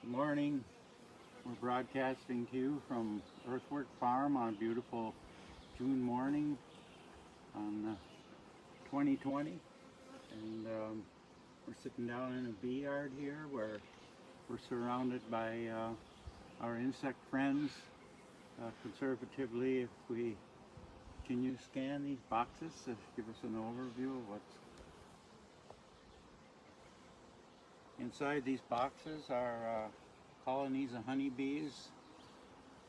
Good morning. We're broadcasting to you from Earthwork Farm on a beautiful June morning on 2020. And we're sitting down in a bee yard here where we're surrounded by our insect friends. Conservatively, if we can you scan these boxes to give us an overview of what's inside these boxes are colonies of honeybees,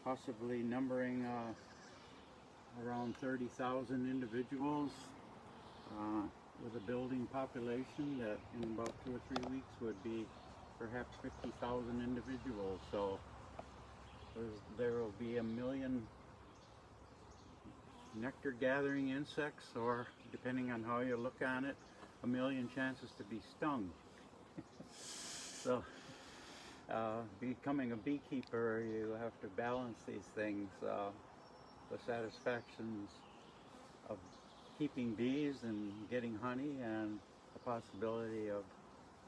possibly numbering around 30,000 individuals, with a building population that in about 2 or 3 weeks would be perhaps 50,000 individuals. So there will be a million nectar gathering insects, or depending on how you look on it, a million chances to be stung. So becoming a beekeeper, you have to balance these things, the satisfactions of keeping bees and getting honey and the possibility of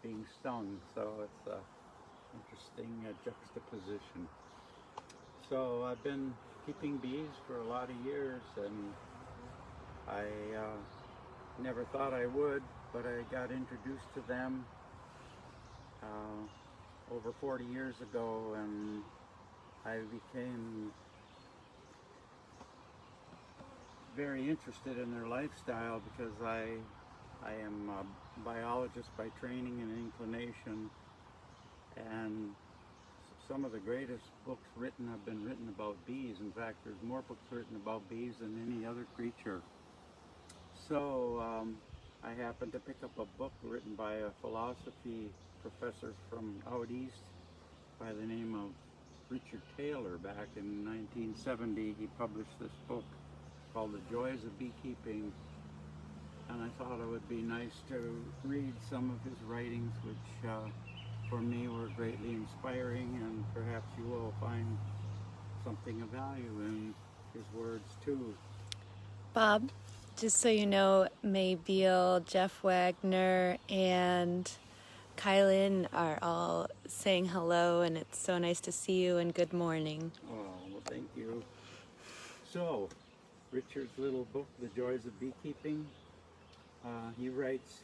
being stung. So it's an interesting juxtaposition. So I've been keeping bees for a lot of years, and I never thought I would, but I got introduced to them over 40 years ago, and I became very interested in their lifestyle because I am a biologist by training and inclination, and some of the greatest books written have been written about bees. In fact, there's more books written about bees than any other creature. So I happened to pick up a book written by a philosophy professor from out east by the name of Richard Taylor. Back in 1970, he published this book called The Joys of Beekeeping, and I thought it would be nice to read some of his writings, which for me were greatly inspiring, and perhaps you will find something of value in his words too. Bob, just so you know, May Beal, Jeff Wagner, and Kylan are all saying hello, and it's so nice to see you, and good morning. Oh, well, thank you. So, Richard's little book, The Joys of Beekeeping, he writes,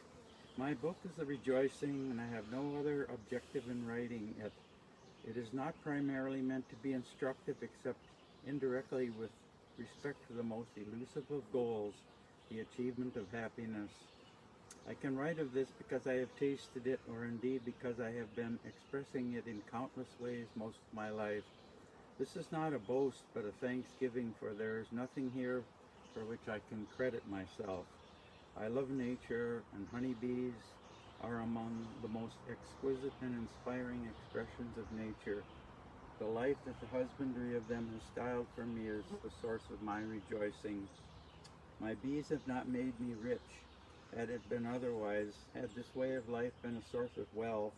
"My book is a rejoicing, and I have no other objective in writing it. It is not primarily meant to be instructive, except indirectly with respect to the most elusive of goals, the achievement of happiness. I can write of this because I have tasted it, or indeed because I have been expressing it in countless ways most of my life. This is not a boast, but a thanksgiving, for there is nothing here for which I can credit myself. I love nature, and honeybees are among the most exquisite and inspiring expressions of nature. The life that the husbandry of them has styled for me is the source of my rejoicing. My bees have not made me rich. Had it been otherwise, had this way of life been a source of wealth,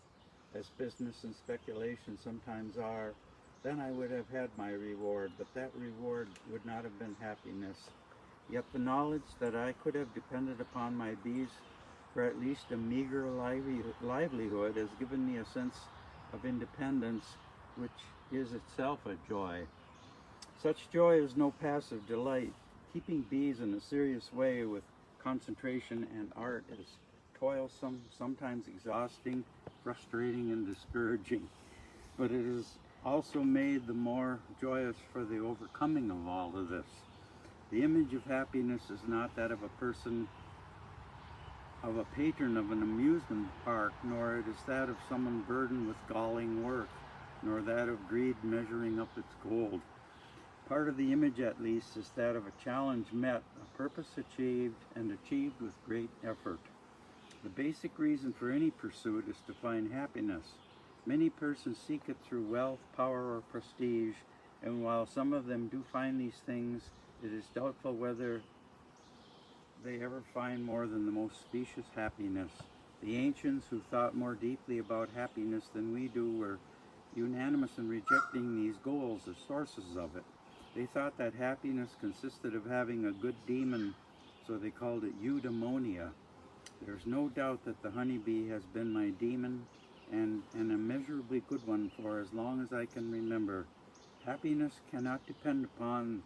as business and speculation sometimes are, then I would have had my reward, but that reward would not have been happiness. Yet the knowledge that I could have depended upon my bees for at least a meager livelihood has given me a sense of independence, which is itself a joy. Such joy is no passive delight. Keeping bees in a serious way with concentration and art is toilsome, sometimes exhausting, frustrating, and discouraging. But it is also made the more joyous for the overcoming of all of this. The image of happiness is not that of a person, of a patron of an amusement park, nor it is that of someone burdened with galling work, nor that of greed measuring up its gold. Part of the image, at least, is that of a challenge met, a purpose achieved, and achieved with great effort. The basic reason for any pursuit is to find happiness. Many persons seek it through wealth, power, or prestige, and while some of them do find these things, it is doubtful whether they ever find more than the most specious happiness. The ancients, who thought more deeply about happiness than we do, were unanimous in rejecting these goals as sources of it. They thought that happiness consisted of having a good demon, so they called it eudaimonia. There's no doubt that the honeybee has been my demon, and an immeasurably good one for as long as I can remember. Happiness cannot depend upon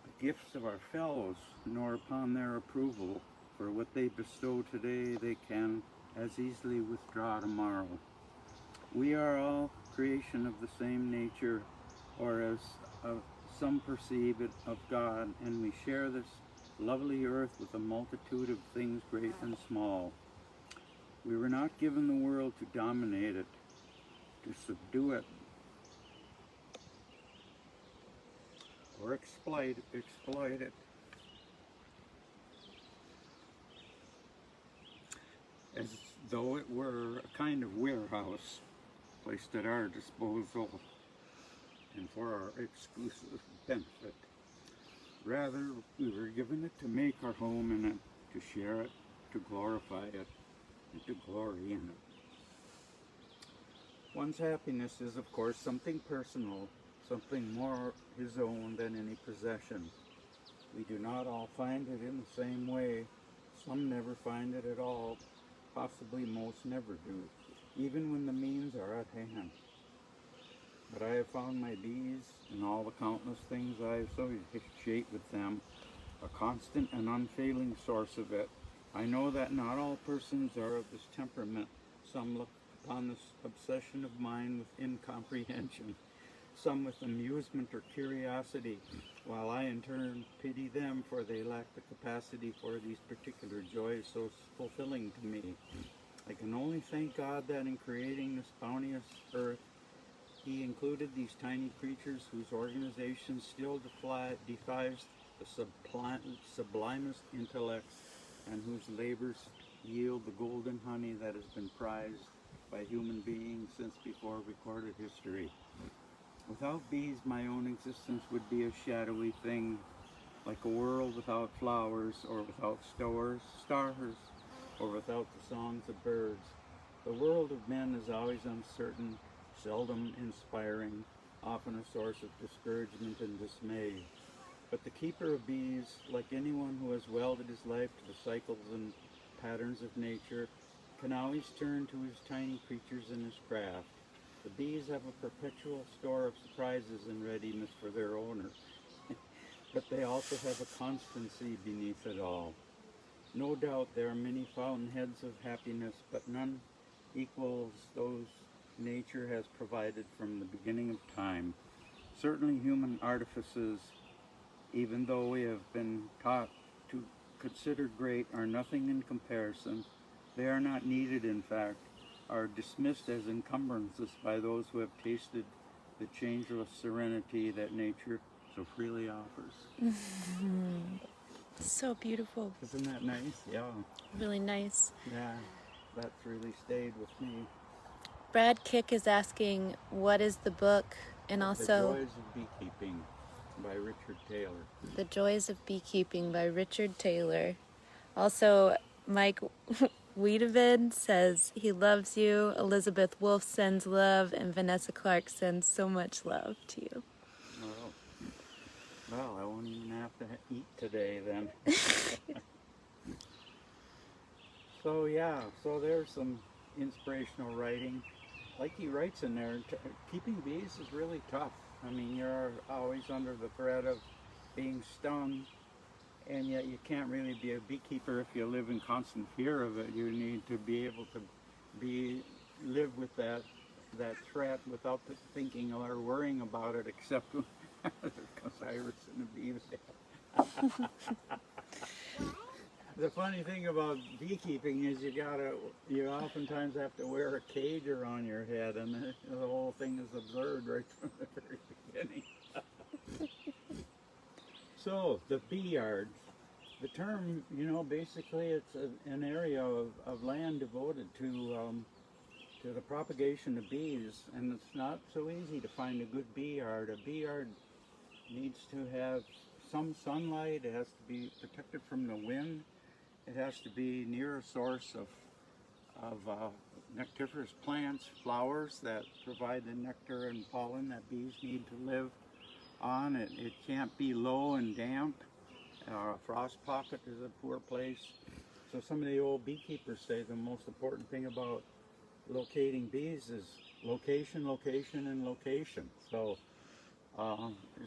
the gifts of our fellows, nor upon their approval. For what they bestow today, they can as easily withdraw tomorrow. We are all creation of the same nature, or as some perceive it, of God, and we share this lovely earth with a multitude of things great and small. We were not given the world to dominate it, to subdue it, or exploit it, as though it were a kind of warehouse placed at our disposal and for our exclusive benefit. Rather, we were given it to make our home in it, to share it, to glorify it, and to glory in it. One's happiness is, of course, something personal, something more his own than any possession. We do not all find it in the same way. Some never find it at all. Possibly most never do, even when the means are at hand. But I have found my bees and all the countless things I associate with them a constant and unfailing source of it. I know that not all persons are of this temperament. Some look upon this obsession of mine with incomprehension, some with amusement or curiosity, while I in turn pity them, for they lack the capacity for these particular joys so fulfilling to me. I can only thank God that in creating this bounteous earth, He included these tiny creatures whose organization still defies the sublimest intellects, and whose labors yield the golden honey that has been prized by human beings since before recorded history. Without bees, my own existence would be a shadowy thing, like a world without flowers, or without stars, or without the songs of birds. The world of men is always uncertain, seldom inspiring, often a source of discouragement and dismay. But the keeper of bees, like anyone who has welded his life to the cycles and patterns of nature, can always turn to his tiny creatures in his craft. The bees have a perpetual store of surprises in readiness for their owner, but they also have a constancy beneath it all. No doubt there are many fountainheads of happiness, but none equals those nature has provided from the beginning of time. Certainly human artifices, even though we have been taught to consider great, are nothing in comparison. They are not needed, in fact, are dismissed as encumbrances by those who have tasted the changeless serenity that nature so freely offers. So beautiful. Isn't that nice? Yeah. Really nice. Yeah, that's really stayed with me. Brad Kick is asking, what is the book? And also, The Joys of Beekeeping by Richard Taylor. The Joys of Beekeeping by Richard Taylor. Also, Mike Wiedemann says he loves you. Elizabeth Wolf sends love, and Vanessa Clark sends so much love to you. Well, I won't even have to eat today then. So there's some inspirational writing. Like he writes in there, keeping bees is really tough. I mean, you're always under the threat of being stung, and yet you can't really be a beekeeper if you live in constant fear of it. You need to be able to live with that threat without thinking or worrying about it, except because Iris and the bees. The funny thing about beekeeping is you oftentimes have to wear a cage around your head, and the whole thing is absurd right from the very beginning. So, the bee yard. The term, basically it's an area of land devoted to the propagation of bees, and it's not so easy to find a good bee yard. A bee yard needs to have some sunlight. It has to be protected from the wind. It has to be near a source of nectiferous plants, flowers that provide the nectar and pollen that bees need to live on. It can't be low and damp. A frost pocket is a poor place. So some of the old beekeepers say the most important thing about locating bees is location, location, and location. So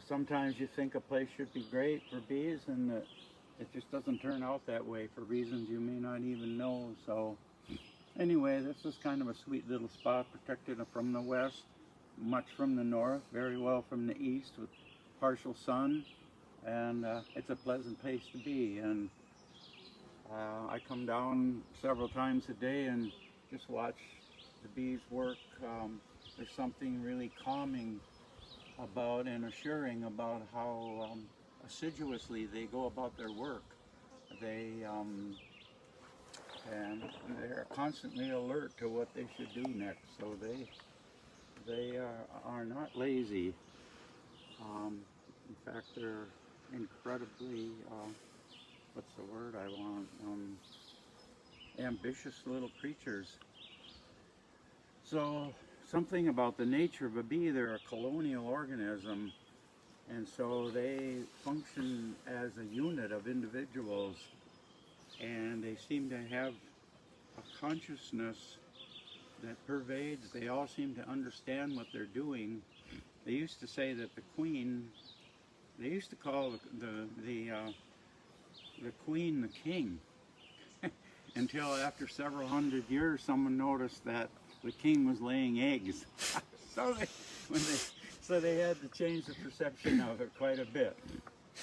sometimes you think a place should be great for bees, and it just doesn't turn out that way for reasons you may not even know. So anyway, this is kind of a sweet little spot, protected from the west, much from the north, very well from the east with partial sun, and it's a pleasant place to be. And I come down several times a day and just watch the bees work. There's something really calming about and assuring about how assiduously they go about their work. They and they're constantly alert to what they should do next. So they are not lazy. In fact, they're incredibly what's the word I want? Ambitious little creatures. So something about the nature of a bee, they're a colonial organism, and so they function as a unit of individuals, and they seem to have a consciousness that pervades. They all seem to understand what they're doing. They used to say that the queen, they used to call the queen the king, until after several hundred years someone noticed that the king was laying eggs. So they had to change the perception of it quite a bit.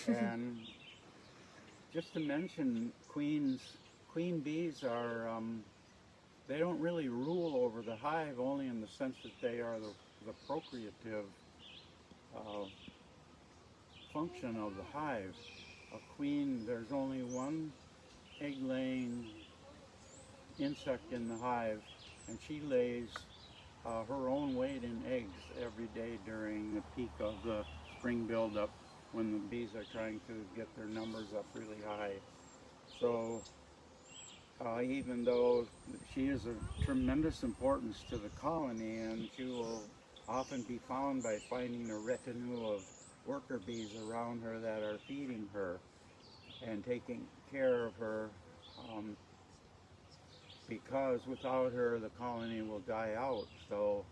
And just to mention, queen bees are, they don't really rule over the hive, only in the sense that they are the procreative function of the hive. A queen, there's only one egg-laying insect in the hive, and she lays her own weight in eggs every day during the peak of the spring buildup, when the bees are trying to get their numbers up really high. So even though she is of tremendous importance to the colony, and she will often be found by finding a retinue of worker bees around her that are feeding her and taking care of her, because without her the colony will die out. So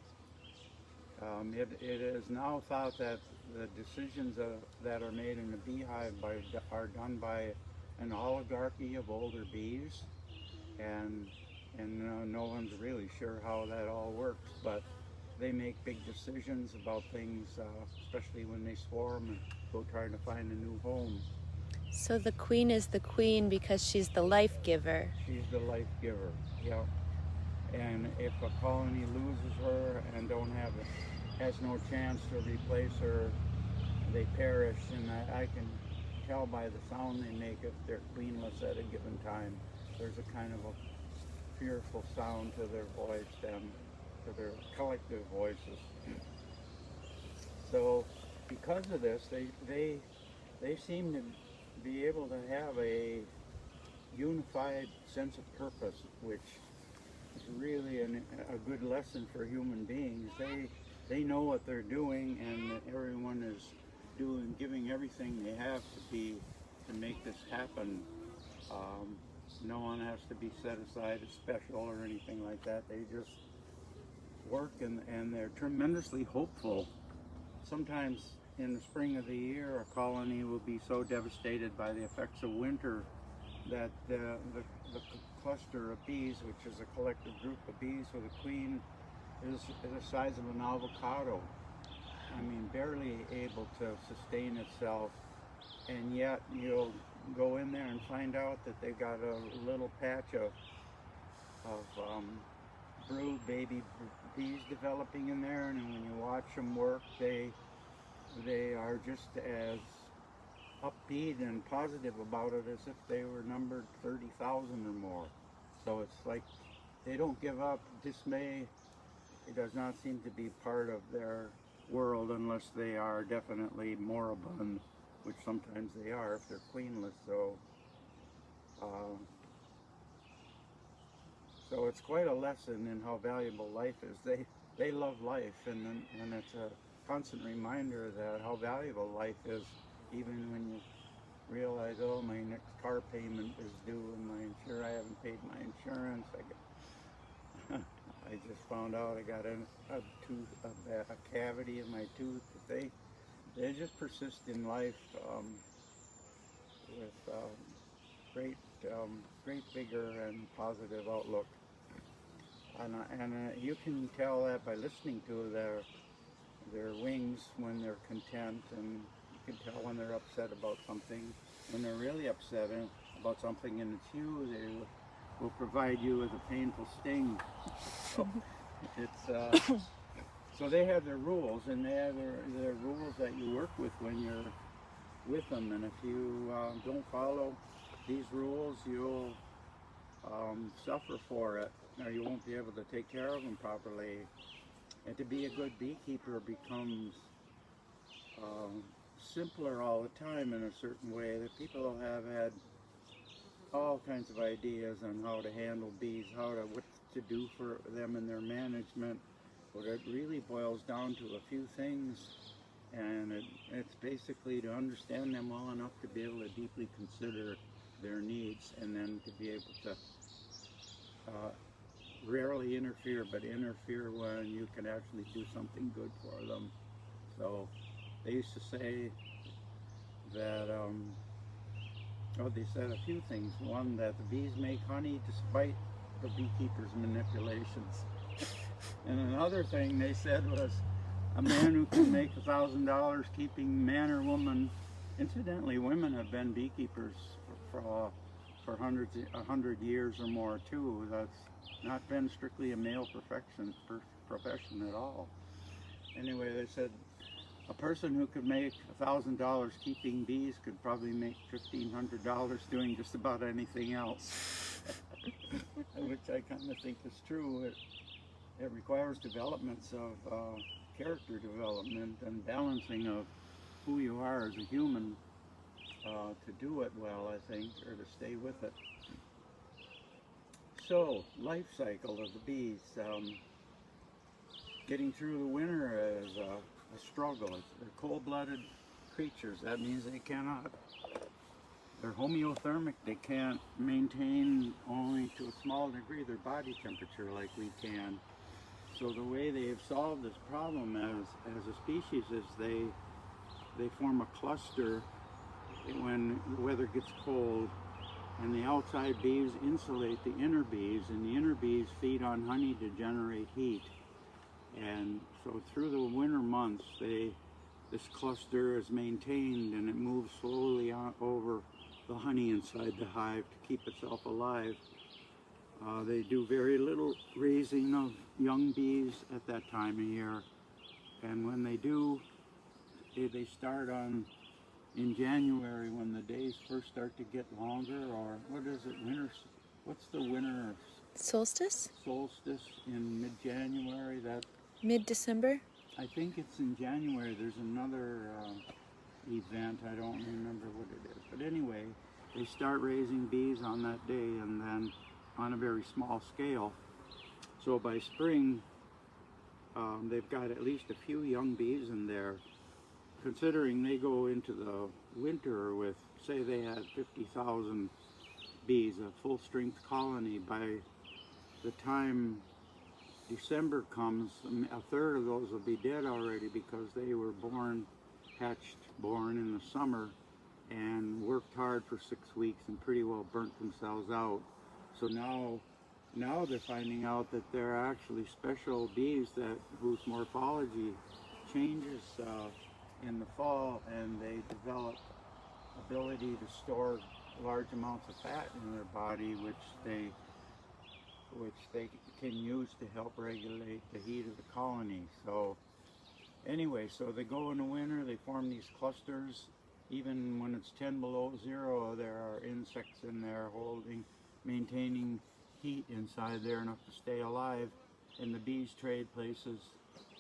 it is now thought that the decisions that are made in the beehive are done by an oligarchy of older bees, and no one's really sure how that all works, but they make big decisions about things, especially when they swarm and go trying to find a new home. So the queen is the queen because she's the life giver. She's the life giver, yeah. And if a colony loses her and has no chance to replace her, they perish. And I can tell by the sound they make if they're queenless at a given time. There's a kind of a fearful sound to their voice and to their collective voices. So because of this, they seem to be able to have a unified sense of purpose, which is really a good lesson for human beings. They know what they're doing, and everyone is giving everything they have to make this happen. No one has to be set aside as special or anything like that. They just work, and they're tremendously hopeful. Sometimes in the spring of the year, a colony will be so devastated by the effects of winter that the cluster of bees, which is a collective group of bees with a queen, is the size of an avocado. I mean, barely able to sustain itself, and yet you'll go in there and find out that they've got a little patch of brood baby bees developing in there, and when you watch them work, they are just as upbeat and positive about it as if they were numbered 30,000 or more. So it's like they don't give up. Dismay, it does not seem to be part of their world unless they are definitely moribund, which sometimes they are if they're queenless. So it's quite a lesson in how valuable life is. They love life, and it's a constant reminder that how valuable life is, even when you realize, oh, my next car payment is due, and I haven't paid my insurance. I just found out I got a tooth, a cavity in my tooth. They just persist in life with great, great vigor and positive outlook. And you can tell that by listening to their wings when they're content, and you can tell when they're upset about something. When they're really upset about something and it's you, they will provide you with a painful sting. So it's so they have their rules, and they have their rules that you work with when you're with them. And if you don't follow these rules, you'll suffer for it, or you won't be able to take care of them properly. And to be a good beekeeper becomes simpler all the time in a certain way. That people have had all kinds of ideas on how to handle bees, what to do for them in their management. But it really boils down to a few things, and it's basically to understand them well enough to be able to deeply consider their needs, and then to be able to rarely interfere, but interfere when you can actually do something good for them. So they used to say that, they said a few things. One, that the bees make honey despite the beekeeper's manipulations. And another thing they said was, a man who can make $1,000 keeping man or woman. Incidentally, women have been beekeepers for 100 years or more too. That's not been strictly a male profession at all. Anyway, they said a person who could make $1,000 keeping bees could probably make $1,500 doing just about anything else, which I kind of think is true. It requires developments of character development and balancing of who you are as a human to do it well, I think, or to stay with it. So, life cycle of the bees. Getting through the winter is a struggle. They're cold-blooded creatures. That means they're homeothermic. They can't maintain, only to a small degree, their body temperature like we can. So the way they have solved this problem as a species is they form a cluster when the weather gets cold, and the outside bees insulate the inner bees, and the inner bees feed on honey to generate heat. And so through the winter months, this cluster is maintained, and it moves slowly on over the honey inside the hive to keep itself alive. They do very little raising of young bees at that time of year, and when they do, they start in January, when the days first start to get longer, or what is it, what's the winter Solstice? Solstice in mid-January. That Mid-December? I think it's in January. There's another event, I don't remember what it is, but anyway, they start raising bees on that day, and then on a very small scale. So by spring, they've got at least a few young bees in there. Considering they go into the winter with, say they had 50,000 bees, a full-strength colony, by the time December comes, a third of those will be dead already, because they were born in the summer and worked hard for 6 weeks and pretty well burnt themselves out. So now they're finding out that there are actually special bees whose morphology changes in the fall, and they develop ability to store large amounts of fat in their body, which they can use to help regulate the heat of the colony. So anyway, so they go in the winter, they form these clusters. Even when it's 10 below zero, there are insects in there maintaining heat inside there enough to stay alive, and the bees trade places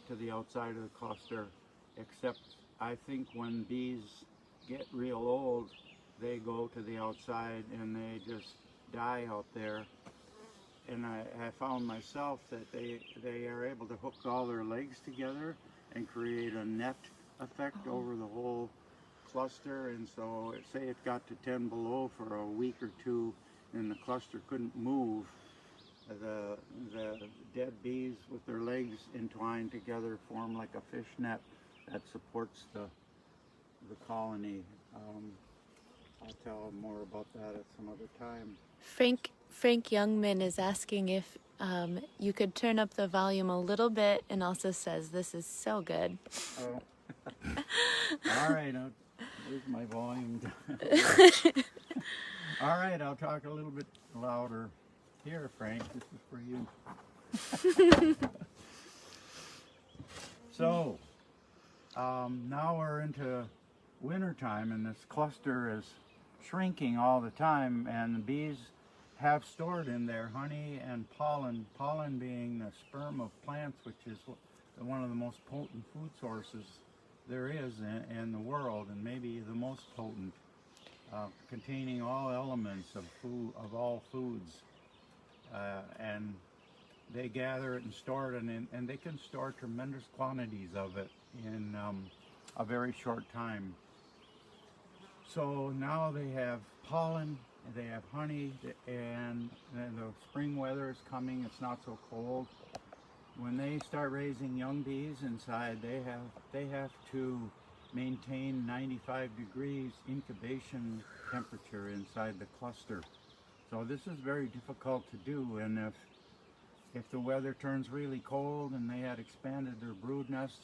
to the outside of the cluster, except I think when bees get real old, they go to the outside and they just die out there. And I found myself that they are able to hook all their legs together and create a net effect over the whole cluster. And so say it got to 10 below for a week or two and the cluster couldn't move, the dead bees with their legs entwined together form like a fish net that supports the colony. I'll tell more about that at some other time. Frank Youngman is asking if you could turn up the volume a little bit, and also says this is so good. Oh, all right. Here's my volume. All right, I'll talk a little bit louder. Here, Frank, this is for you. So, now we're into wintertime, and this cluster is shrinking all the time, and the bees have stored in there honey and pollen, pollen being the sperm of plants, which is one of the most potent food sources there is in the world, and maybe the most potent, containing all elements of food, of all foods, and they gather it and store it, and they can store tremendous quantities of it in a very short time. So now they have pollen, they have honey, and the spring weather is coming. It's not so cold. When they start raising young bees inside, they have to maintain 95 degrees incubation temperature inside the cluster. So this is very difficult to do, and if the weather turns really cold and they had expanded their brood nest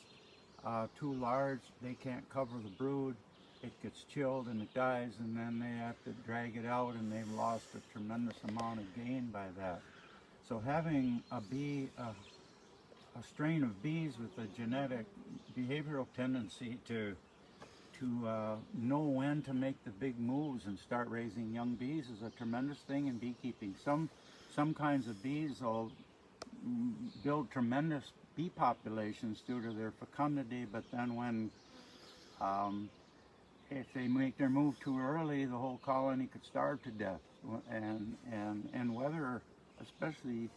too large, they can't cover the brood. It gets chilled and it dies, and then they have to drag it out, and they've lost a tremendous amount of gain by that. So having a strain of bees with a genetic behavioral tendency to know when to make the big moves and start raising young bees is a tremendous thing in beekeeping. Some kinds of bees will build tremendous bee populations due to their fecundity, but then when if they make their move too early, the whole colony could starve to death. And weather, especially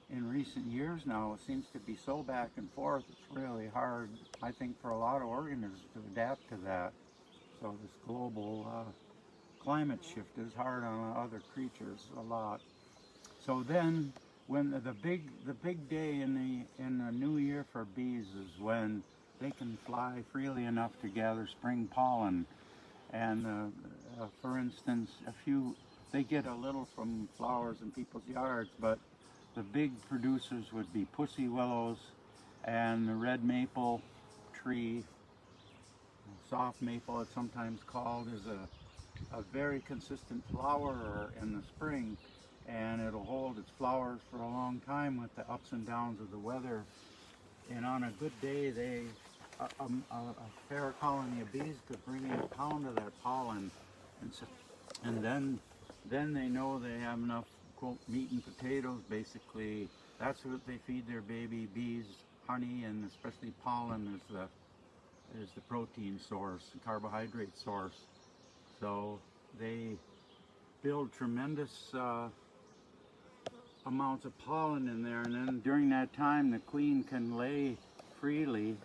in recent years now, it seems to be so back and forth. It's really hard, I think, for a lot of organisms to adapt to that. So this global climate shift is hard on other creatures a lot. So then, when the big day in the new year for bees is when they can fly freely enough to gather spring pollen. And for instance, they get a little from flowers in people's yards, but the big producers would be pussy willows and the red maple tree. Soft maple, it's sometimes called, is a very consistent flowerer in the spring, and it'll hold its flowers for a long time with the ups and downs of the weather. And on a good day, a fair colony of bees could bring in a pound of that pollen, and then they know they have enough, quote, meat and potatoes. Basically, that's what they feed their baby bees. Honey, and especially pollen, is the protein source, the carbohydrate source. So they build tremendous amounts of pollen in there, and then during that time the queen can lay freely,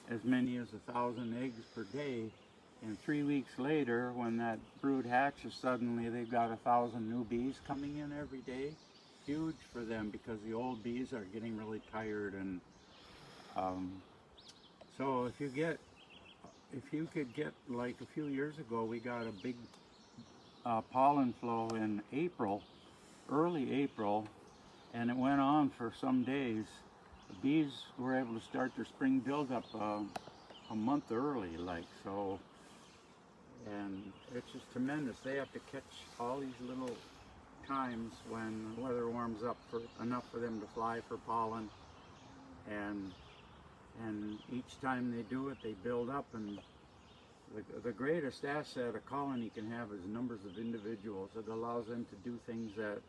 as many as 1,000 eggs per day. And 3 weeks later, when that brood hatches, suddenly they've got 1,000 new bees coming in every day. Huge for them, because the old bees are getting really tired. And so if you could get, like a few years ago, we got a big pollen flow in April, early April, and it went on for some days. The bees were able to start their spring buildup a month early, and it's just tremendous. They have to catch all these little times when the weather warms up enough for them to fly for pollen, and each time they do it, they build up. And the greatest asset a colony can have is numbers of individuals. It allows them to do things that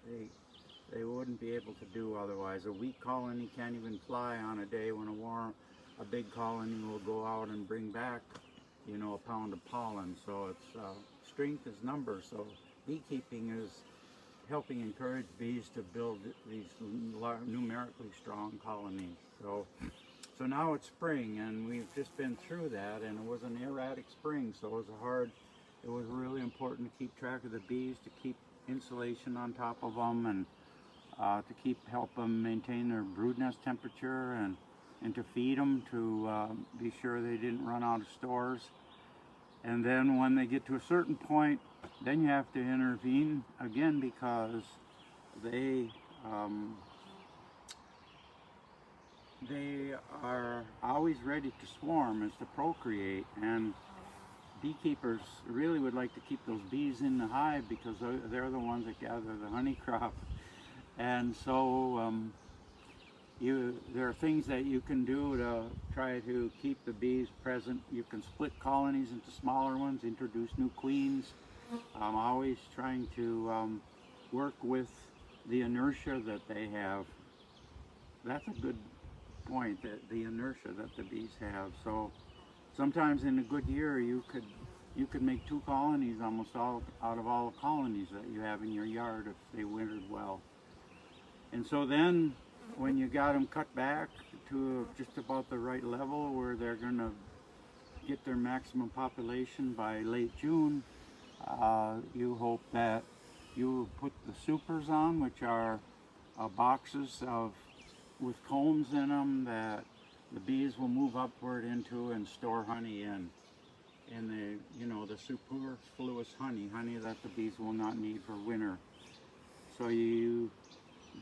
they wouldn't be able to do otherwise. A weak colony can't even fly on a day when a big colony will go out and bring back, a pound of pollen. So it's strength is numbers. So beekeeping is helping encourage bees to build these numerically strong colonies. So now it's spring, and we've just been through that, and it was an erratic spring, so it was really important to keep track of the bees, to keep insulation on top of them, and to help them maintain their brood nest temperature and to feed them to be sure they didn't run out of stores. And then when they get to a certain point, then you have to intervene again because they are always ready to swarm, is to procreate, and beekeepers really would like to keep those bees in the hive because they're the ones that gather the honey crop. And so there are things that you can do to try to keep the bees present. You can split colonies into smaller ones, introduce new queens. I'm always trying to work with the inertia that they have. That's a good point, that the inertia that the bees have. So sometimes in a good year you could make 2 colonies almost out of all the colonies that you have in your yard if they wintered well. And so then when you got them cut back to just about the right level where they're going to get their maximum population by late June, you hope that you put the supers on, which are boxes with combs in them that the bees will move upward into and store honey in. And the superfluous honey that the bees will not need for winter. So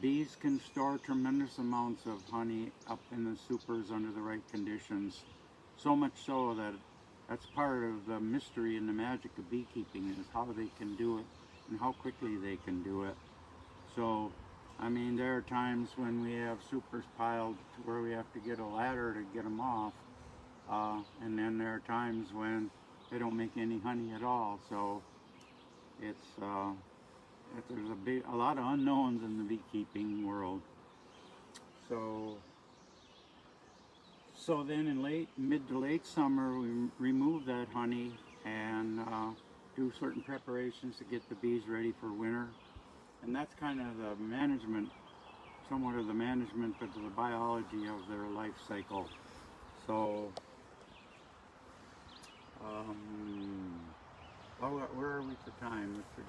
bees can store tremendous amounts of honey up in the supers under the right conditions. So much so that that's part of the mystery and the magic of beekeeping, is how they can do it and how quickly they can do it. So, I mean, there are times when we have supers piled to where we have to get a ladder to get them off. And then there are times when they don't make any honey at all. So there's a lot of unknowns in the beekeeping world. So then in mid to late summer, we remove that honey and do certain preparations to get the bees ready for winter. And that's kind of the management, somewhat of the management of the biology of their life cycle. So, where are we for time, Mr.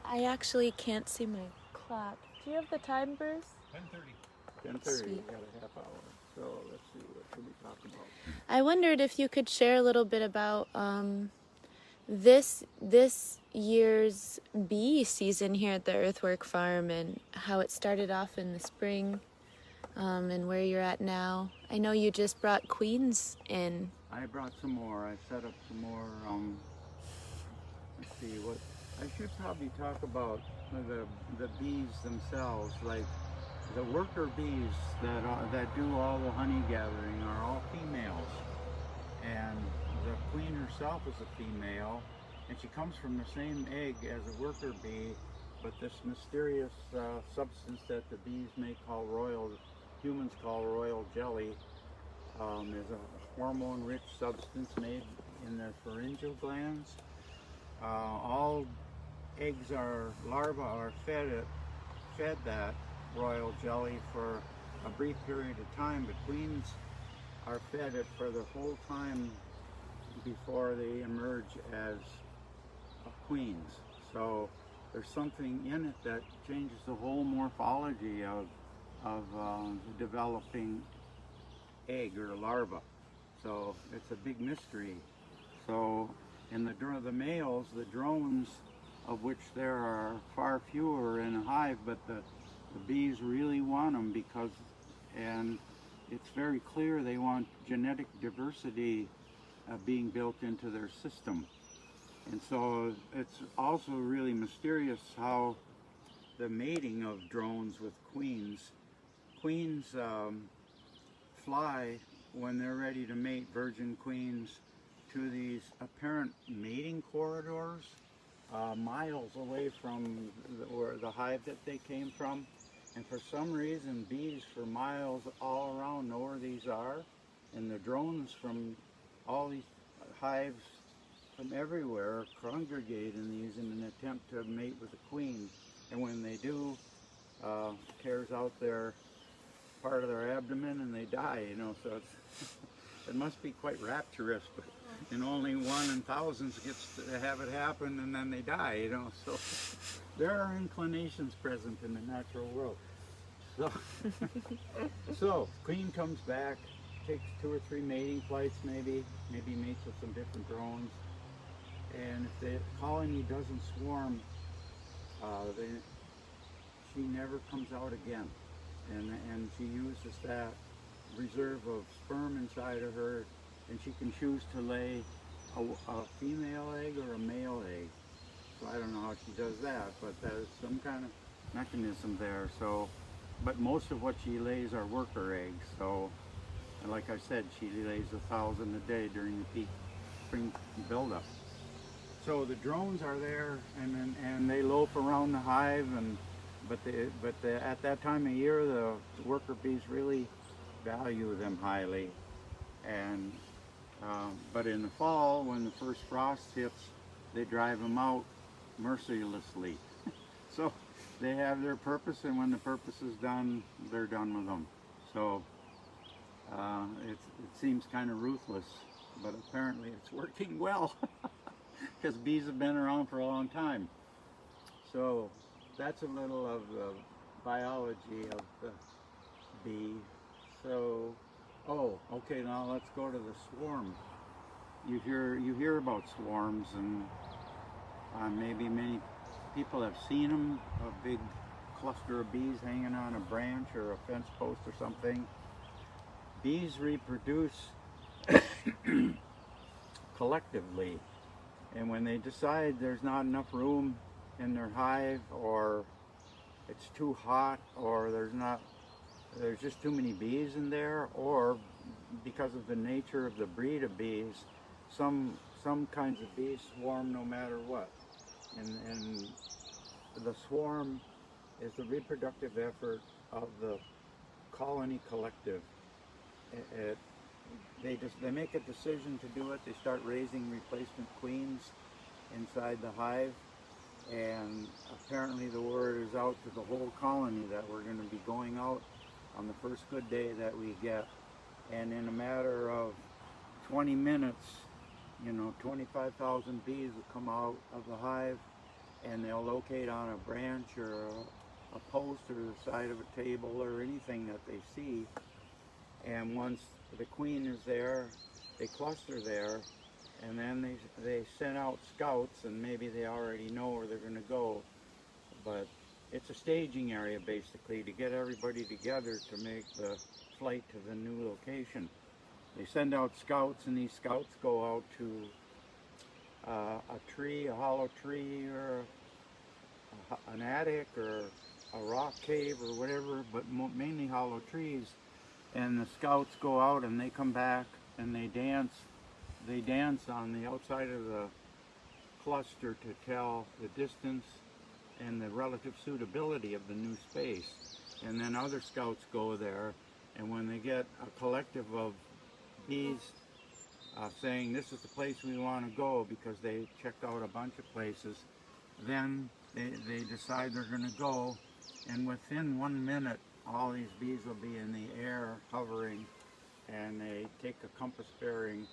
I actually can't see my clock. Do you have the time, Bruce? 10:30. 10:30, we got a half hour. So let's see, what should we talk about? I wondered if you could share a little bit about this year's bee season here at the Earthwork Farm and how it started off in the spring and where you're at now. I know you just brought queens in. I brought some more. I set up some more. Let's see, what I should probably talk about the bees themselves. Like the worker bees that do all the honey gathering are all females, and the queen herself is a female, and she comes from the same egg as a worker bee, but this mysterious substance that the bees humans call royal jelly, is a hormone-rich substance made in the pharyngeal glands. All eggs larvae are fed that royal jelly for a brief period of time, but queens are fed it for the whole time before they emerge as queens. So there's something in it that changes the whole morphology of the developing egg or larva. So it's a big mystery. So in the males, the drones, of which there are far fewer in a hive, but the bees really want them and it's very clear they want genetic diversity being built into their system. And so it's also really mysterious how the mating of drones with queens fly when they're ready to mate, virgin queens, to these apparent mating corridors miles away from the hive that they came from. And for some reason, bees for miles all around know where these are, and the drones from all these hives from everywhere congregate in these in an attempt to mate with the queen. And when they do, tears out their part of their abdomen and they die, so it must be quite rapturous. and only one in thousands gets to have it happen, and then they die, you know. So there are inclinations present in the natural world. So, so queen comes back, takes 2 or 3 mating flights, maybe mates with some different drones, and if the colony doesn't swarm, then she never comes out again, and she uses that reserve of sperm inside of her, and she can choose to lay a female egg or a male egg. So I don't know how she does that, but there's some kind of mechanism there. So, but most of what she lays are worker eggs. So, and like I said, she lays 1,000 a day during the peak spring buildup. So the drones are there, and they loaf around the hive, but at that time of year, the worker bees really value them highly. And but in the fall, when the first frost hits, they drive them out mercilessly. So they have their purpose, and when the purpose is done, they're done with them. So it seems kind of ruthless, but apparently it's working well because bees have been around for a long time. So that's a little of the biology of the bee. So, oh, okay, now let's go to the swarm. You hear about swarms, and maybe many people have seen them, a big cluster of bees hanging on a branch or a fence post or something. Bees reproduce collectively, and when they decide there's not enough room in their hive, or it's too hot, or there's just too many bees in there, or because of the nature of the breed of bees, some kinds of bees swarm no matter what. And the swarm is the reproductive effort of the colony collective. They make a decision to do it. They start raising replacement queens inside the hive, and apparently the word is out to the whole colony that we're going to be going out on the first good day that we get. And in a matter of 20 minutes, 25,000 bees will come out of the hive, and they'll locate on a branch or a post or the side of a table or anything that they see. And once the queen is there, they cluster there, and then they send out scouts, and maybe they already know where they're going to go. But it's a staging area basically to get everybody together to make the flight to the new location. They send out scouts, and these scouts go out to a tree, a hollow tree, or an attic, or a rock cave, or whatever, but mainly hollow trees. And the scouts go out, and they come back, and they dance on the outside of the cluster to tell the distance and the relative suitability of the new space. And then other scouts go there, and when they get a collective of bees saying this is the place we want to go because they checked out a bunch of places, then they decide they're going to go, and within 1 minute all these bees will be in the air hovering, and they take a compass bearing,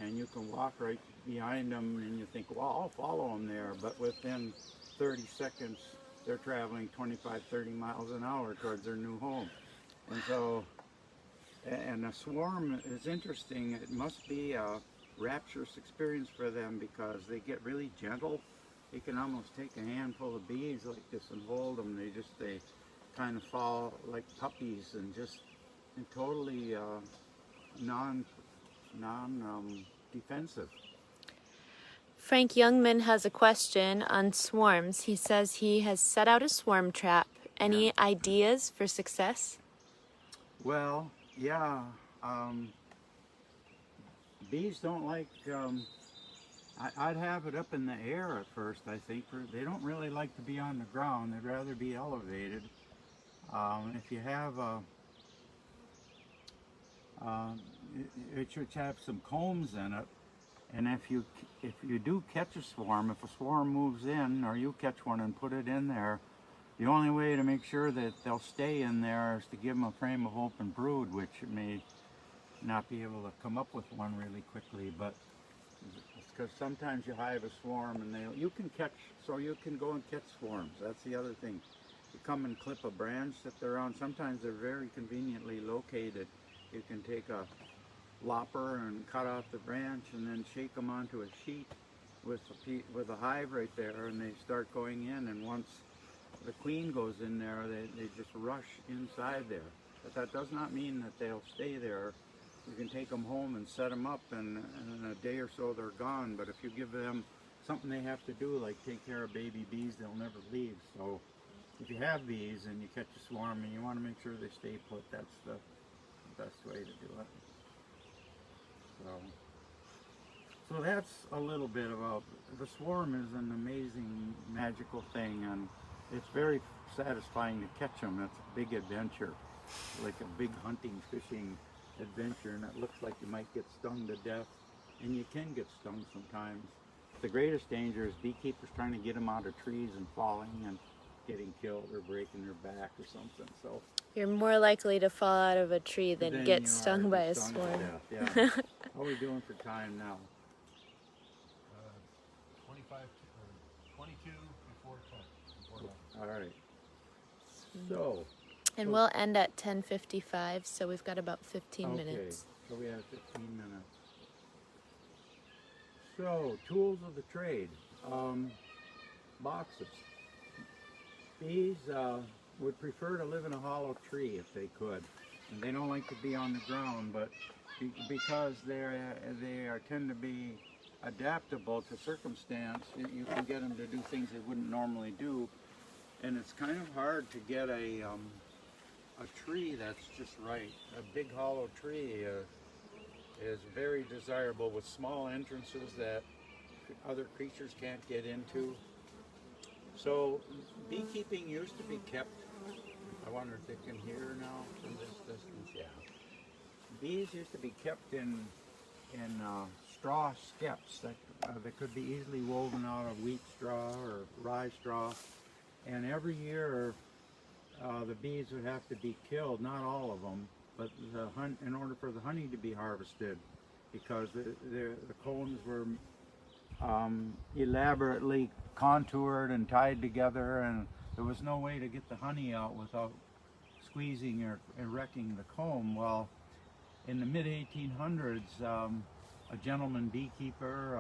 and you can walk right behind them, and you think, well, I'll follow them there, but within 30 seconds they're traveling 25-30 miles an hour towards their new home. And so, and a swarm is interesting. It must be a rapturous experience for them because they get really gentle. You can almost take a handful of bees like this and hold them. They kind of fall like puppies and just totally defensive. Frank Youngman has a question on swarms. He says he has set out a swarm trap. Any ideas for success? Well, yeah. Bees don't like, I'd have it up in the air at first, I think. They don't really like to be on the ground. They'd rather be elevated. If you have it should have some combs in it. And if you do catch a swarm, if a swarm moves in, or you catch one and put it in there, the only way to make sure that they'll stay in there is to give them a frame of open brood, which may not be able to come up with one really quickly. But Because sometimes you hive a swarm and you can catch, so you can go and catch swarms. That's the other thing. You come and clip a branch that they're on. Sometimes they're very conveniently located. You can take a lopper and cut off the branch and then shake them onto a sheet with a hive right there, and they start going in, and once the queen goes in there, they just rush inside there. But that does not mean that they'll stay there. You can take them home and set them up, and in a day or so they're gone. But if you give them something they have to do, like take care of baby bees, they'll never leave. So if you have bees and you catch a swarm and you want to make sure they stay put, that's the best way to do it. So that's a little bit about, the swarm is an amazing magical thing, and it's very satisfying to catch them. It's a big adventure, like a big hunting, fishing adventure, and it looks like you might get stung to death, and you can get stung sometimes. The greatest danger is beekeepers trying to get them out of trees and falling and getting killed or breaking their back or something. So You're more likely to fall out of a tree than then get you stung are by a stung to swarm. death, yeah. How are we doing for time now? 22 before 10. All right. So. And we'll end at 10:55, so we've got about 15 minutes. So we have 15 minutes. So, tools of the trade. Boxes. Bees would prefer to live in a hollow tree if they could. And they don't like to be on the ground, but because they tend to be adaptable to circumstance, you can get them to do things they wouldn't normally do. And it's kind of hard to get a tree that's just right. A big hollow tree is very desirable, with small entrances that other creatures can't get into. So beekeeping used to be kept, I wonder if they can hear now from this distance, yeah. Bees used to be kept in straw skeps that could be easily woven out of wheat straw or rye straw. And every year the bees would have to be killed, not all of them, but in order for the honey to be harvested, because the combs were elaborately contoured and tied together, and there was no way to get the honey out without squeezing or wrecking the comb. Well, in the mid-1800s, a gentleman beekeeper,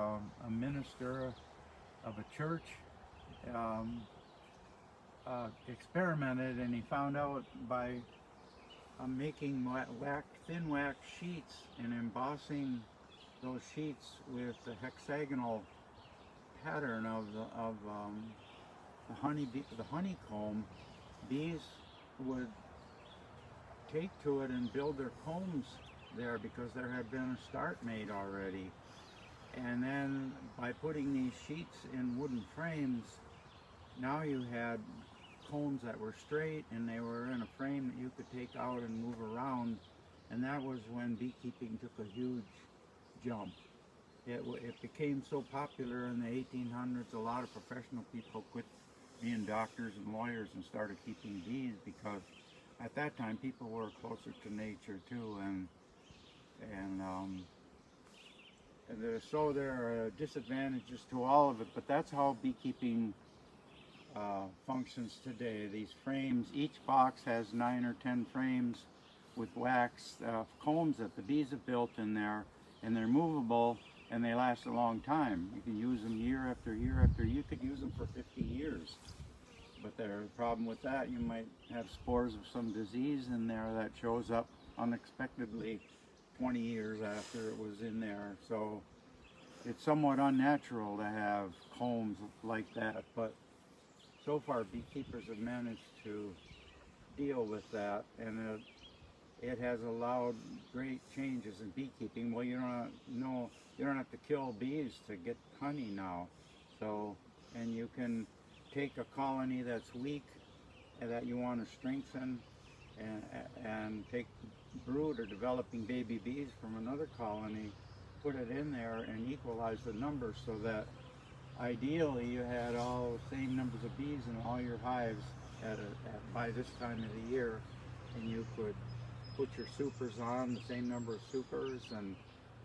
a minister of a church, experimented, and he found out by making thin wax sheets and embossing those sheets with the hexagonal pattern of the honeycomb, bees would take to it and build their combs there, because there had been a start made already. And then by putting these sheets in wooden frames, now you had combs that were straight, and they were in a frame that you could take out and move around. And that was when beekeeping took a huge jump. It became so popular in the 1800s, a lot of professional people quit being doctors and lawyers and started keeping bees, because at that time people were closer to nature too, and so there are disadvantages to all of it, but that's how beekeeping functions today. These frames, each box has 9 or 10 frames with wax combs that the bees have built in there, and they're movable, and they last a long time. You can use them year after year after year. You could use them for 50 years. But the problem with that, you might have spores of some disease in there that shows up unexpectedly 20 years after it was in there. So it's somewhat unnatural to have combs like that, but so far beekeepers have managed to deal with that, and it has allowed great changes in beekeeping. Well, you don't have to kill bees to get honey now. So, and you can take a colony that's weak and that you want to strengthen, and take brood or developing baby bees from another colony, put it in there and equalize the numbers, so that ideally you had all the same numbers of bees in all your hives by this time of the year, and you could put your supers on, the same number of supers, and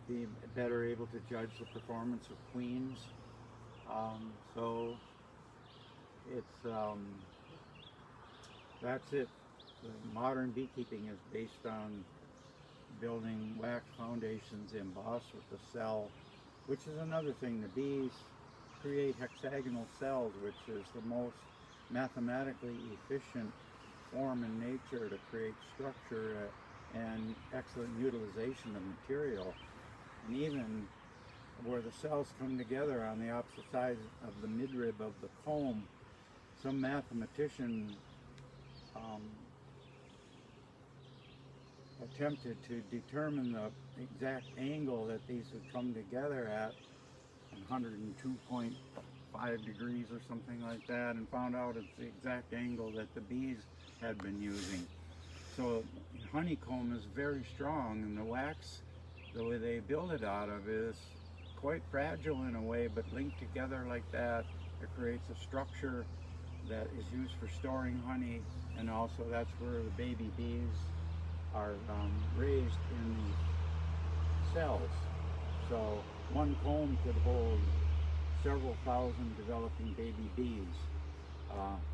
be better able to judge the performance of queens. So it's that's it. The modern beekeeping is based on building wax foundations embossed with the cell, which is another thing. The bees create hexagonal cells, which is the most mathematically efficient form in nature to create structure and excellent utilization of material. And even where the cells come together on the opposite side of the midrib of the comb, some mathematician attempted to determine the exact angle that these would come together at 102.5 degrees or something like that, and found out it's the exact angle that the bees had been using. So honeycomb is very strong, and the wax, the way they build it out of, is quite fragile in a way, but linked together like that, it creates a structure that is used for storing honey, and also that's where the baby bees are raised in the cells. So one comb could hold several thousand developing baby bees,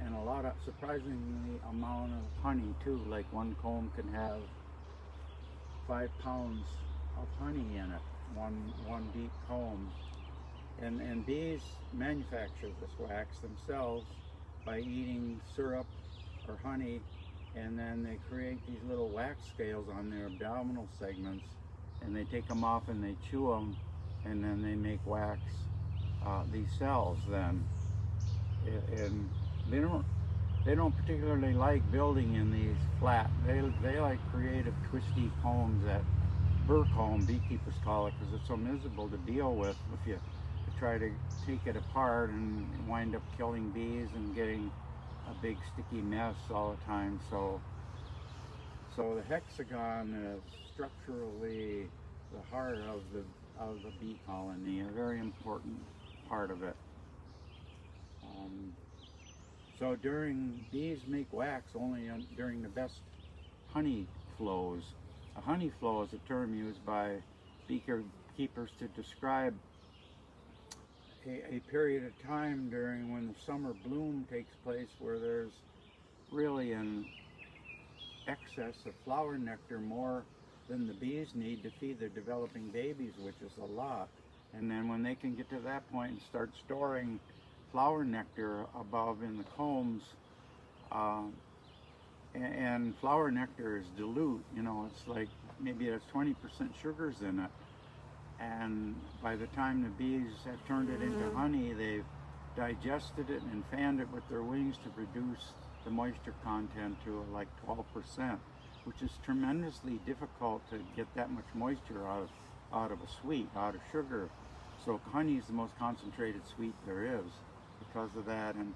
and a lot of, surprisingly, amount of honey too. Like one comb can have 5 pounds of honey in it, one deep comb. And bees manufacture this wax themselves by eating syrup or honey, and then they create these little wax scales on their abdominal segments, and they take them off and they chew them, and then they make wax, these cells then. And they don't particularly like building in these flat, they like creative twisty combs that burr comb, beekeepers call it, because it's so miserable to deal with if you try to take it apart and wind up killing bees and getting a big sticky mess all the time. So the hexagon is structurally the heart of the bee colony, a very important part of it. So bees make wax only during the best honey flows. A honey flow is a term used by beekeepers to describe a period of time during when the summer bloom takes place, where there's really an excess of flower nectar, more than the bees need to feed their developing babies, which is a lot. And then when they can get to that point and start storing flower nectar above in the combs, and flower nectar is dilute, it's like maybe it has 20% sugars in it. And by the time the bees have turned it into honey, they've digested it and fanned it with their wings to reduce the moisture content to like 12%, which is tremendously difficult to get that much moisture out of a sweet, out of sugar. So honey is the most concentrated sweet there is because of that. And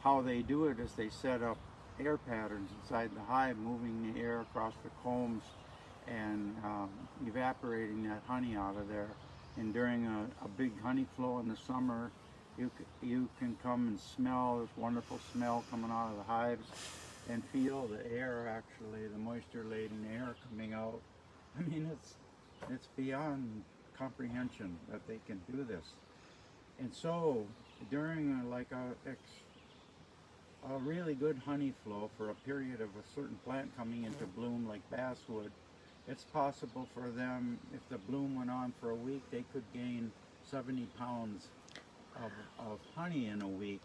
how they do it is they set up air patterns inside the hive, moving the air across the combs and evaporating that honey out of there. And during a big honey flow in the summer, you can come and smell this wonderful smell coming out of the hives and feel the air, actually, the moisture-laden air coming out. I mean, it's beyond comprehension that they can do this. And so during a really good honey flow for a period of a certain plant coming into bloom, like basswood, it's possible for them, if the bloom went on for a week, they could gain 70 pounds of honey in a week,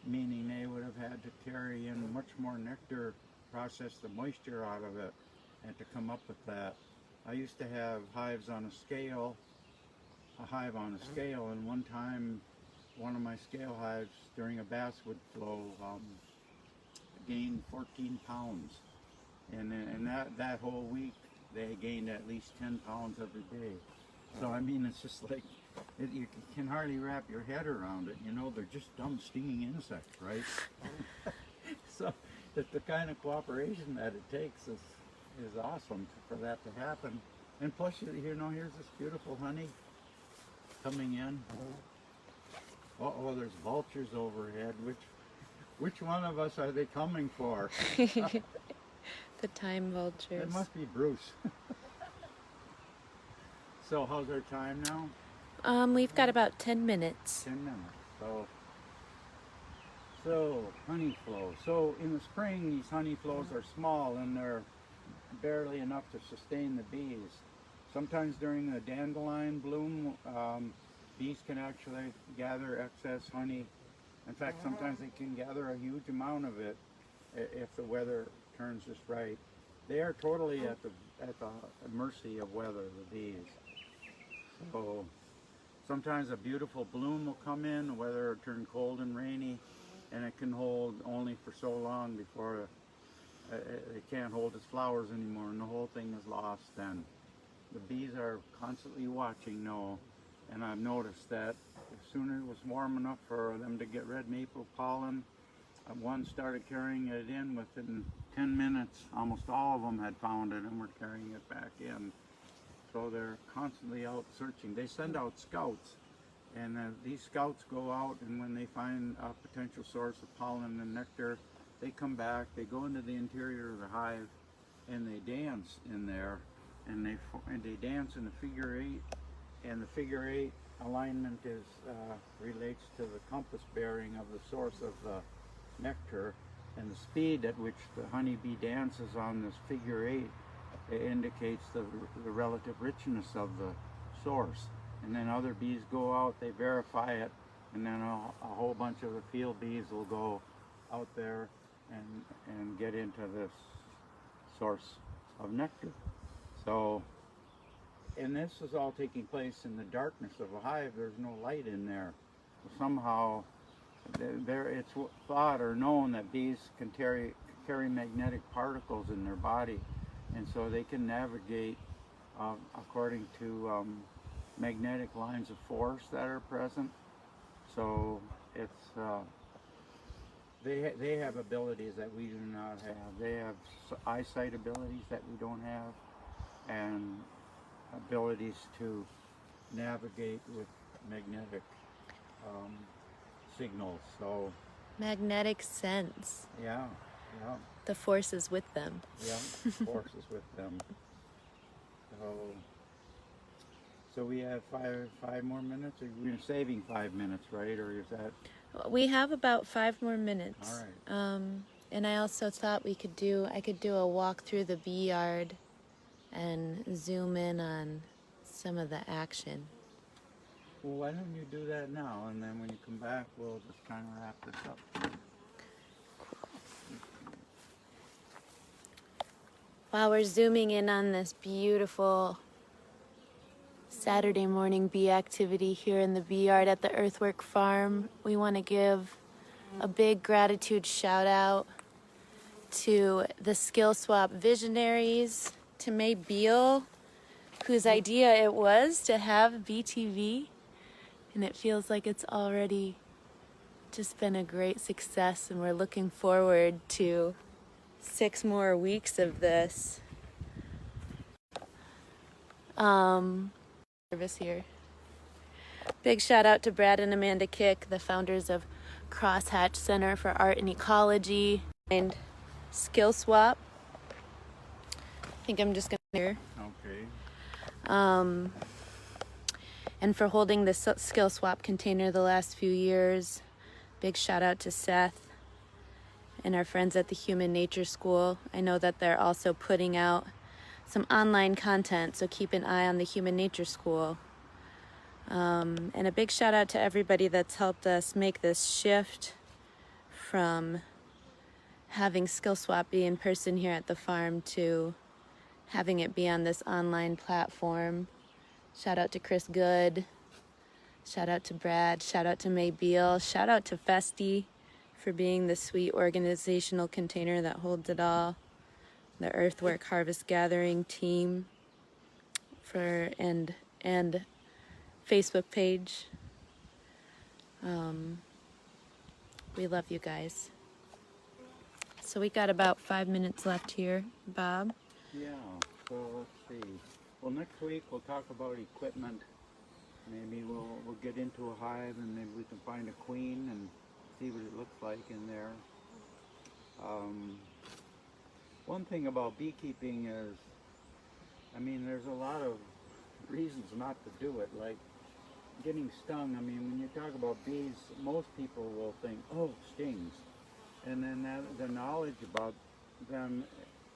meaning they would have had to carry in much more nectar, process the moisture out of it, and to come up with that. I used to have hives on a scale, and one time one of my scale hives during a basswood flow gained 14 pounds. And that whole week, they gained at least 10 pounds every day. So I mean, it's just like, you can hardly wrap your head around it. They're just dumb stinging insects, right? So the kind of cooperation that it takes is awesome for that to happen. And plus, here's this beautiful honey coming in. Oh, there's vultures overhead. Which one of us are they coming for? The time vultures. It must be Bruce. So how's our time now? We've got about 10 minutes. 10 minutes. So honey flow. So in the spring, these honey flows are small and they're barely enough to sustain the bees. Sometimes during the dandelion bloom, bees can actually gather excess honey. In fact, sometimes they can gather a huge amount of it if the weather turns just right. They are totally at the mercy of weather, the bees. So sometimes a beautiful bloom will come in, the weather will turn cold and rainy, and it can hold only for so long before it can't hold its flowers anymore, and the whole thing is lost then. The bees are constantly watching now, and I've noticed that as soon as it was warm enough for them to get red maple pollen, one started carrying it in. Within 10 minutes, almost all of them had found it and were carrying it back in. So they're constantly out searching. They send out scouts, and these scouts go out, and when they find a potential source of pollen and nectar, they come back, they go into the interior of the hive, and they dance in there, and they dance in the figure eight, and the figure eight alignment is relates to the compass bearing of the source of the nectar, and the speed at which the honeybee dances on this figure eight indicates the relative richness of the source. And then other bees go out, they verify it, and then a whole bunch of the field bees will go out there and get into this source of nectar. So, and this is all taking place in the darkness of a hive. There's no light in there. Somehow, it's thought or known that bees can carry magnetic particles in their body, and so they can navigate according to magnetic lines of force that are present. So it's they have abilities that we do not have. They have eyesight abilities that we don't have, and abilities to navigate with magnetic signals. So Magnetic sense. yeah. The force is with them. Yeah, forces with them. So we have five more minutes. We're saving 5 minutes, right? Or is that? We have about 5 more minutes. All right. And I also thought I could do a walk through the bee yard and zoom in on some of the action. Well, why don't you do that now, and then when you come back, we'll just kind of wrap this up. While we're zooming in on this beautiful Saturday morning bee activity here in the bee yard at the Earthwork Farm, we want to give a big gratitude shout out to the Skill Swap visionaries, to May Beal, whose idea it was to have BTV, and it feels like it's already just been a great success, and we're looking forward to 6 more weeks of this. Service here. Big shout out to Brad and Amanda Kick, the founders of Crosshatch Center for Art and Ecology, and Skill Swap. I think I'm just gonna here. Okay. And for holding the Skill Swap container the last few years. Big shout out to Seth and our friends at the Human Nature School. I know that they're also putting out some online content, so keep an eye on the Human Nature School. And a big shout out to everybody that's helped us make this shift from having Skill Swap be in person here at the farm to having it be on this online platform. Shout out to Chris Good. Shout out to Brad. Shout out to May Beal. Shout out to Festi for being the sweet organizational container that holds it all. The Earthwork Harvest Gathering team and Facebook page. We love you guys. So we got about 5 minutes left here, Bob. Yeah. So let's see. Well, next week we'll talk about equipment. Maybe we'll get into a hive, and maybe we can find a queen and see what it looks like in there. One thing about beekeeping is, I mean, there's a lot of reasons not to do it, like getting stung. I mean, when you talk about bees, most people will think, oh, stings. And then the knowledge about them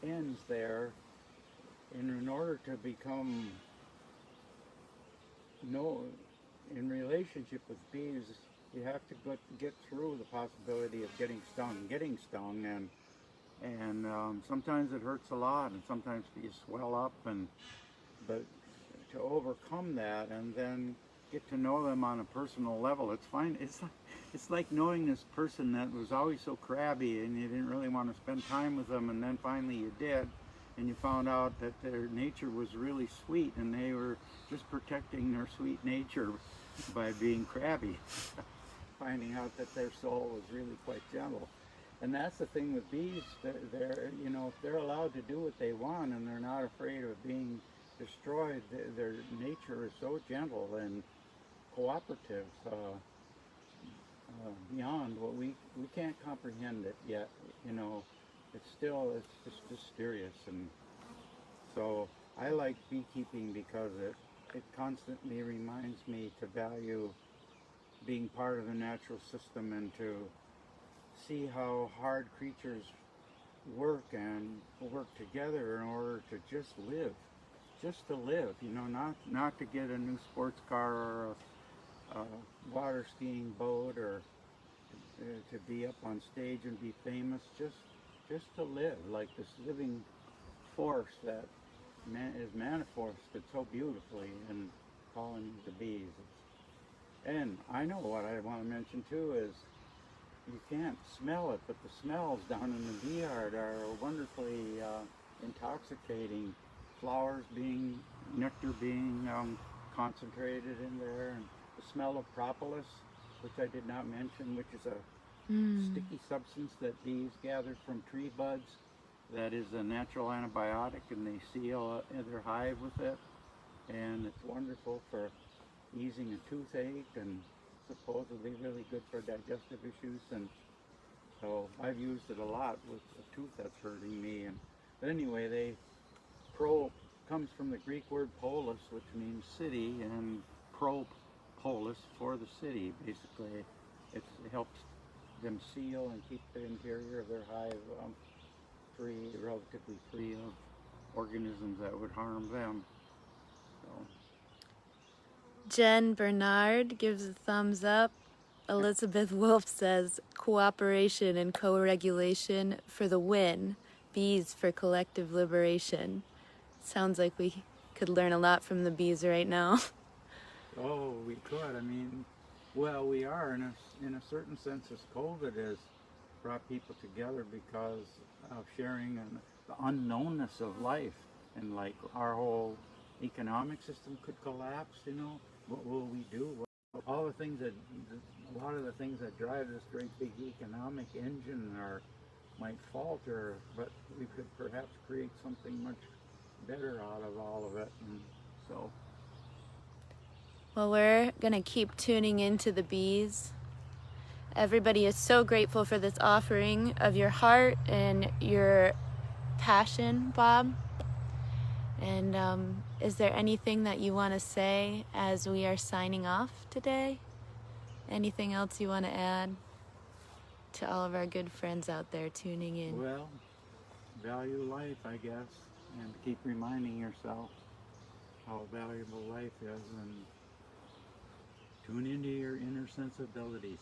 ends there. And in order to become in relationship with bees, you have to get through the possibility of getting stung, and sometimes it hurts a lot, and sometimes you swell up, but to overcome that and then get to know them on a personal level, it's fine. It's like knowing this person that was always so crabby, and you didn't really want to spend time with them, and then finally you did, and you found out that their nature was really sweet, and they were just protecting their sweet nature by being crabby, finding out that their soul was really quite gentle. And that's the thing with bees. They're you know, if they're allowed to do what they want and they're not afraid of being destroyed, their nature is so gentle and cooperative, beyond what we can't comprehend it yet. You know, it's just mysterious. And so I like beekeeping because it constantly reminds me to value being part of the natural system and to see how hard creatures work and work together in order to just live, you know, not to get a new sports car or a water skiing boat, or to be up on stage and be famous, just to live, like this living force that is manifested so beautifully in calling the bees. And I know what I want to mention too is, you can't smell it, but the smells down in the bee yard are wonderfully intoxicating. Flowers being, nectar being concentrated in there, and the smell of propolis, which I did not mention, which is a sticky substance that bees gather from tree buds. That is a natural antibiotic, and they seal their hive with it. And it's wonderful for easing a toothache, and supposedly really good for digestive issues. And so I've used it a lot with a tooth that's hurting me. But anyway, pro comes from the Greek word polis, which means city, and propolis, for the city. Basically, it helps them seal and keep the interior of their hive relatively free of organisms that would harm them. So. Jen Bernard gives a thumbs up. Elizabeth Wolf says, cooperation and co-regulation for the win. Bees for collective liberation. Sounds like we could learn a lot from the bees right now. Oh, we could. I mean, well, we are in a certain sense, as COVID has brought people together because of sharing and the unknownness of life, and like our whole economic system could collapse. You know, what will we do? All the things a lot of the things that drive this great big economic engine might falter, but we could perhaps create something much better out of all of it. And so, well, we're gonna keep tuning into the bees. Everybody is so grateful for this offering of your heart and your passion, Bob. And is there anything that you want to say as we are signing off today? Anything else you want to add to all of our good friends out there tuning in? well, value life, I guess, and keep reminding yourself how valuable life is, and tune into your inner sensibilities.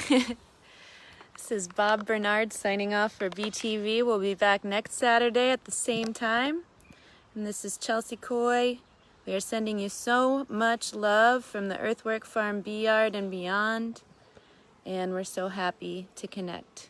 This is Bob Bernard signing off for BTV. We'll be back next Saturday at the same time. And this is Chelsea Coy. We are sending you so much love from the Earthwork Farm Bee Yard and beyond. And we're so happy to connect.